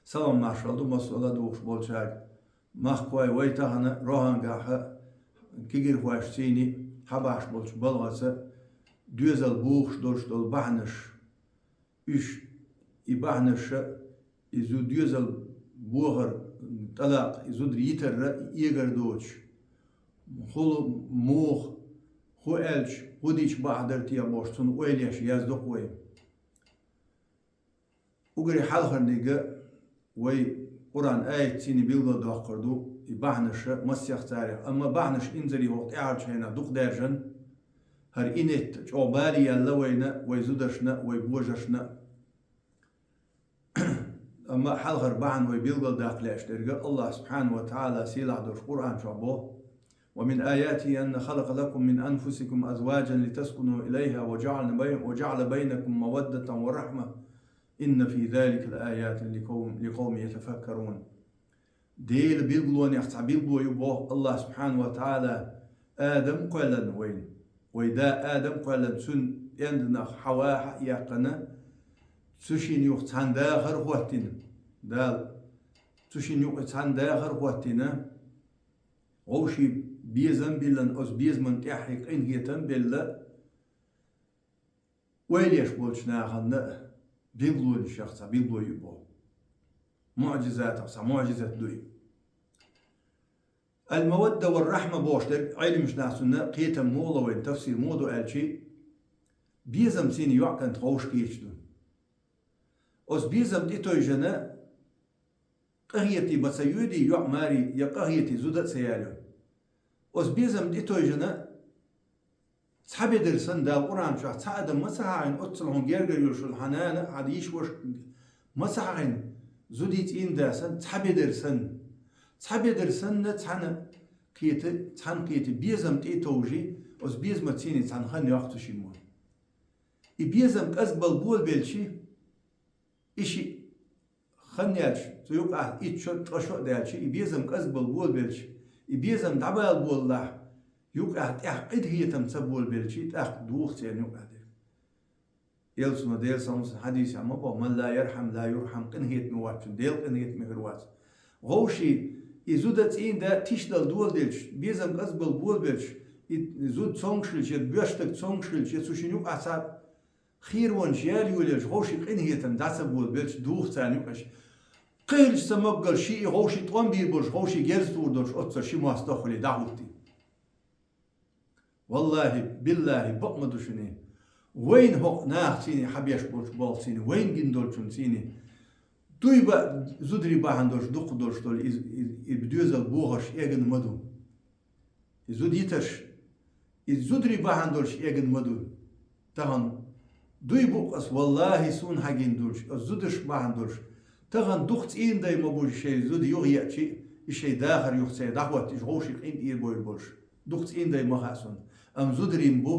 Salam marşaldu masola doğuş bolçak. Mahkoy waytahana rohangaha kigir huaştini habaş bolç balgası düzel buğş dolştol bahnış üç ibahnışı izu düzel buğar talaq izu driter iger doğuş hul muğ hu elç hudiç bahder tiya boştun oyleş yazdık way ugri halharniga way Kur'an ayetini bilgo doqurdu ibahnış masyax tarih ama bahnış inzeri waqt aarchayna duq derjan her inet çobali yalla wayna way zudaşna way bojashna ama halgar bahn way bilgo daqlashterge Allah subhanahu wa ta'ala silah Kur'an çabo ومن آياته أن خلق لكم من أنفسكم أزواجا لتسكنوا إليها وجعل بينكم مودة ورحمة إن في ذلك الآيات لقوم يتفكرون ديل بيلغلون يختع بيلغلو يبوه الله سبحانه وتعالى آدم قلن وين ويدا آدم قلن سن يندنا حواء يقنا سوشين يختعن داخر وقتنا دال سوشين يختعن داخر وقتنا غوشي بيزن بلن أز بيزمن تحقيق إن هيتن بلا ويليش بولشنا خلنا بيلغلو الشخص بيلغلو يبوه معجزات أقصى معجزات دوي المودة والرحمة بوشتر علم مش نحسنا قيتم مولا وين تفسير مودو ألشي بيزم سيني يعقن تغوش كيشتو أس بيزم تيتو جنا قهيتي بسيودي يعماري يا قهيتي زودت سيالو أس بيزم تيتو جنا صحابي درسن دا القرآن شو صعد مسحين أتصلهم جرجر يرشل حنان عديش وش مسحين زوديت إن داسن صحابي درسن نتحنا تحن قيت بيزم تيتوجي أس بيزم تيني تحن خن يوقتو شيمون بيزم أزبل بول بلشي إشي خنيالش تيوقع إتشو تشو دالشي بيزم أزبل بول بلشي بيزم دعبال بول الله يوقع تحقد هي تمسبول بلشي تحقد دوخت يعني يوقع دير يلسنا ديل سامس حديث عم بابا من لا يرحم لا يرحم قنهيت مواتشن ديل قنهيت مهروات غوشي يزودت إن دا تشدل دول ديلش بيزم أزبل بول بلش يزود صونشلش بيشتك صونشلش يسوشين يوقع صار خير ونشيال يولش غوشي قنهيت داسبول بلش دوخت يعني يوقعش قيلش سمقل شيء غوشي طوان بيربش غوشي جرس توردش أتصل شي مواستخلي دعوتي والله بالله بقمدو شني وين هو ناخ سيني حبيش بولش بول سيني وين جندولشون سيني تويبا زودري باهندوش دوقدوش دول بدوزل بوغش ايغن مدو زوديتش زودري باهندوش ايغن مدو تهان دوي بوقس والله سون هاجين دولش زودش باهندوش تهان دوخت إين داي مبوش شيء زود يغياتشي الشيء داخر يخسي دعوات يغوشي قين إير بوي بولش دوخت إين داي مخاسون أم زودرين بو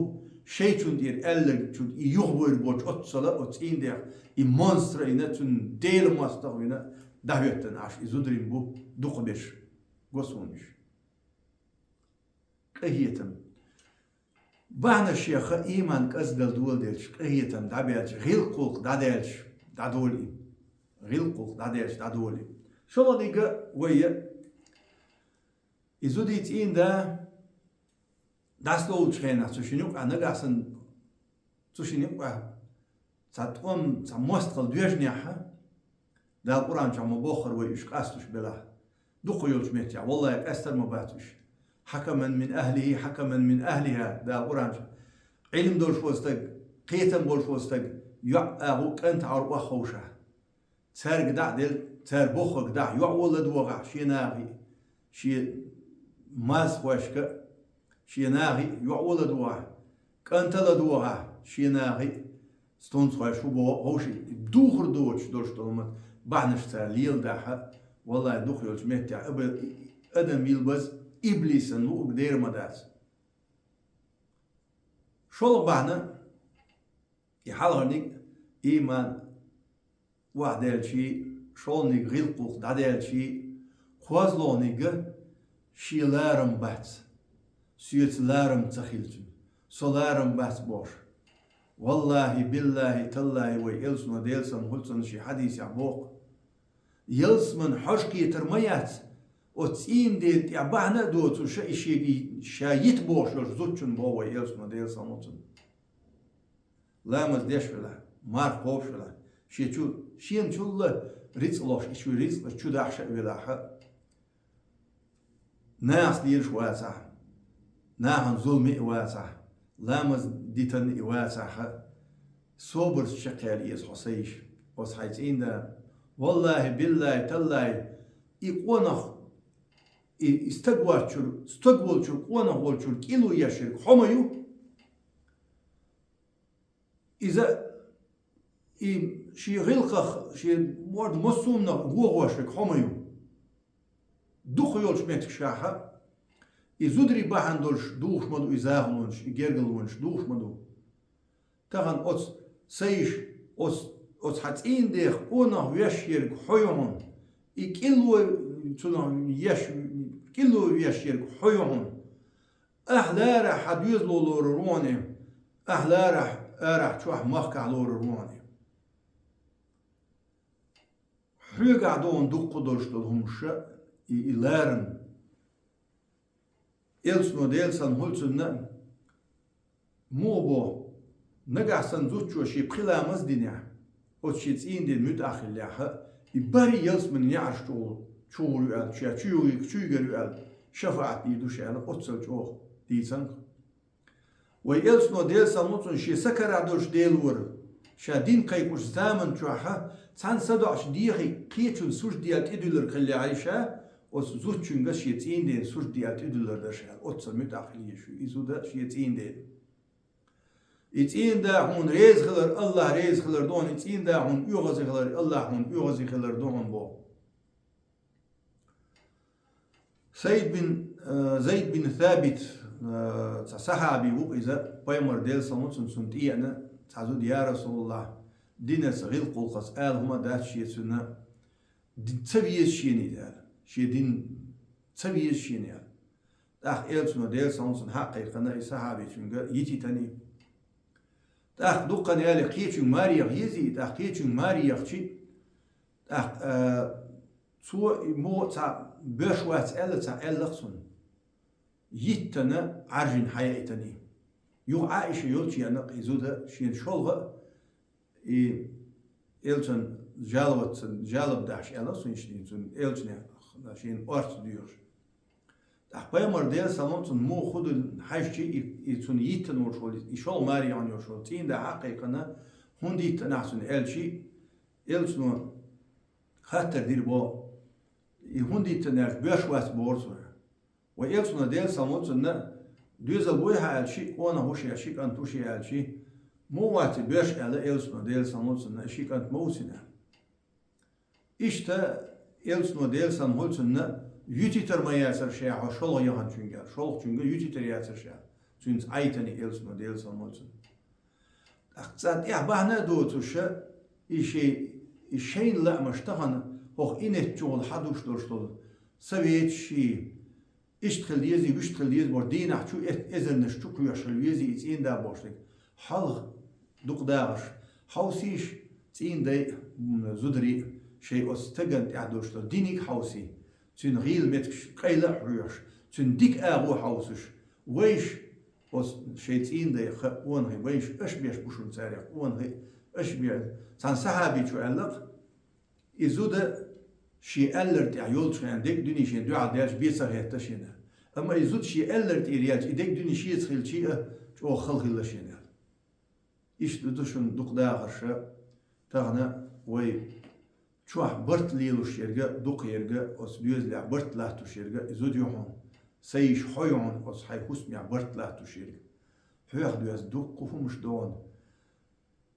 شيء تون دير ألق تون يغبوي بولش أتصلا أتين دير monster ina tun deel mastag ina dahwetten ash izudrin bu duqbesh gosunish qahiyatam bahna sheikha iman qasdal dul delch qahiyatam dabiat ghilquq dadelch dadoli ghilquq dadelch dadoli sholadiga waya izudit inda daslo uchena sushinuk anagasan sushinuk تقوم تموستقل دوجنيها دا القرآن شو مبوخر ويش قاستوش بلا دقو يولش ميتيا والله أستر مباتوش حكما من أهله حكما من أهلها دا القرآن علم دولش وستق قيتم بولش وستق يعقوك أنت عربا خوشة تار قدع ديل تار بوخ قدع يعولد وغع شي ناغي شي ماز خوشك شي ناغي يعولد وغع كأنت لدوغع شي ناغي ستون صغير شو بو هوشي دوخر دوش طلمت بعنش تاع ليل داحا والله دوخر يولش ميتع ادم يلبس ابليس نو قدير مداس شو بعنا يحالغنيك ايمان واحد شي شولنيك غيلقوق دادال شي خوازلونيك شي لارم بات سيوت لارم تخيلتن سولارم بات بوش والله بالله تالله ويلسن وديلسن هلسن شي حديث يعبوق يلس من حشكي ترميات وتسين ديل تعبانا دوتو شا إشي شايت بوشر زوتشن بوا يلس من ديل ساموتن لا مزديش فلا مار خوف فلا شين شو ريتس لوش إشو ريتس شو داحشة ولاحة ناس ليرش واسع ناهن ظلمي واسع لامز ديتن واسع صوبر شقال يس حسيش وصحيتين دا والله بالله تالله يقونخ استقبل شو قونخ والشو كيلو يشرك حميو إذا شي غلقخ شي مورد مصومنا هو وشرك حميو دوخ يولش ميتك شاحة إزودري باهندولش دوخ مدو إزاهنونش إجرغلونش دوخ مدو تاغن أوتس سيش أوتس حتين ديخ أونه ويشيرك حيوهن كيلو يشيرك حيوهن أهلارا حديث لوروني أهلارا أرح شوح مخكع لوروني حيقع دون دوق قدرش دولهمش إلارن إلسنو ديلسن هلسن موبو نقعسن زوتشو شي بخلامز دينيا وتشيتين دين متأخر لها يباري يلس من يعرش شو يقال شو يقال شفاعت يدوش على أتصل شو ديسن ويلسنو ديلسن هلسن شي سكر عدوش ديلور شادين قيقوش زامن شوحا تان صدعش ديخي قيتون سوش ديال تدولر خلي عايشة وزوتشون قش يتين دين سوش ديال تدولر داشال أتصل متأخر شو إزودا شيتين دين إتين دا هون ريز خلر الله ريز خلر دون إتين دا هون يغزي خلر الله هون يغزي خلر دون بو زيد بن ثابت صحابي وإذا بيمر ديل سنوتن سنتي أنا تعزود يا رسول الله دين صغير قلقص آل هما دات شيء سنة دين تبيز شيني دال شيء دين تبيز شيني دال أخ إل سنة ديل سنوتن حقيقة صحابي شنجا يتي تاني تأخ دوقا نالي قيتشن ماريا يزي تأخ قيتشن ماريا خشي تأخ سو مو تا بشوات ألا تا ألقصن يتنا عرجن حياتني يو عائشة يلتي أنا قيزودة شين شولغة إلتن جالب داش ألا سنشتين تن إلتن شين أرت ديوش أخبار ديال سلامتون مو خود الحاجة يتون يتن ورشول يشول ماريان يشول تين ده حقيقة هندي تناحسن إلشي إلشنو خاطر دير بو هندي تناح بيشواس بورسور وإلشنو ديال سلامتون دوزل بويها إلشي وانا هوش إلشي كان توشي إلشي مو وقت بيش إلا إلشنو ديال سلامتون إلشي كانت موسنا إشتا إلشنو ديال سلامتون يوتيتر ما ياسر شيء شلو يهان چونگا شلو چونگا يوتيتر ياسر شيء چونس ايتني إلسنو ديلسن مولسن اقتصاد إعبانا دوتوش إشين لا مشتغن هو إنه جول حدوش درشتول سويت شيء إشتغل يزي ويشتغل يزي بردين أحشو إذن نشتو كيوشل يزي إتين دا بوشتك حلغ دوق داغش حوسيش تين داي زدري شيء أستغن تعدوشتول دينيك حوسي تين غيل متكش قيلة حوش تين ديك آغو حوسش ويش وس شيتين ده وانهي ويش أشبيش بوشون تاريخ وانهي أشبيش تان صحابي شو علق إزود شي ألرت عيول شان ديك دني شين دو عداش بيسر هتشينا أما إزود شي ألرت إرياج ديك دني شي يدخل شيء شو خلق الله شينا إيش دوشون دوق داغرش تغنى وي شوح برت ليلو شيرجا دوق يرجا أس بيوز لع برت لا تشيرجا إزود يوحون سيش حيون أس حيكوس مع برت لا تشيرجا هياخدوا يز دوق كفو مش دون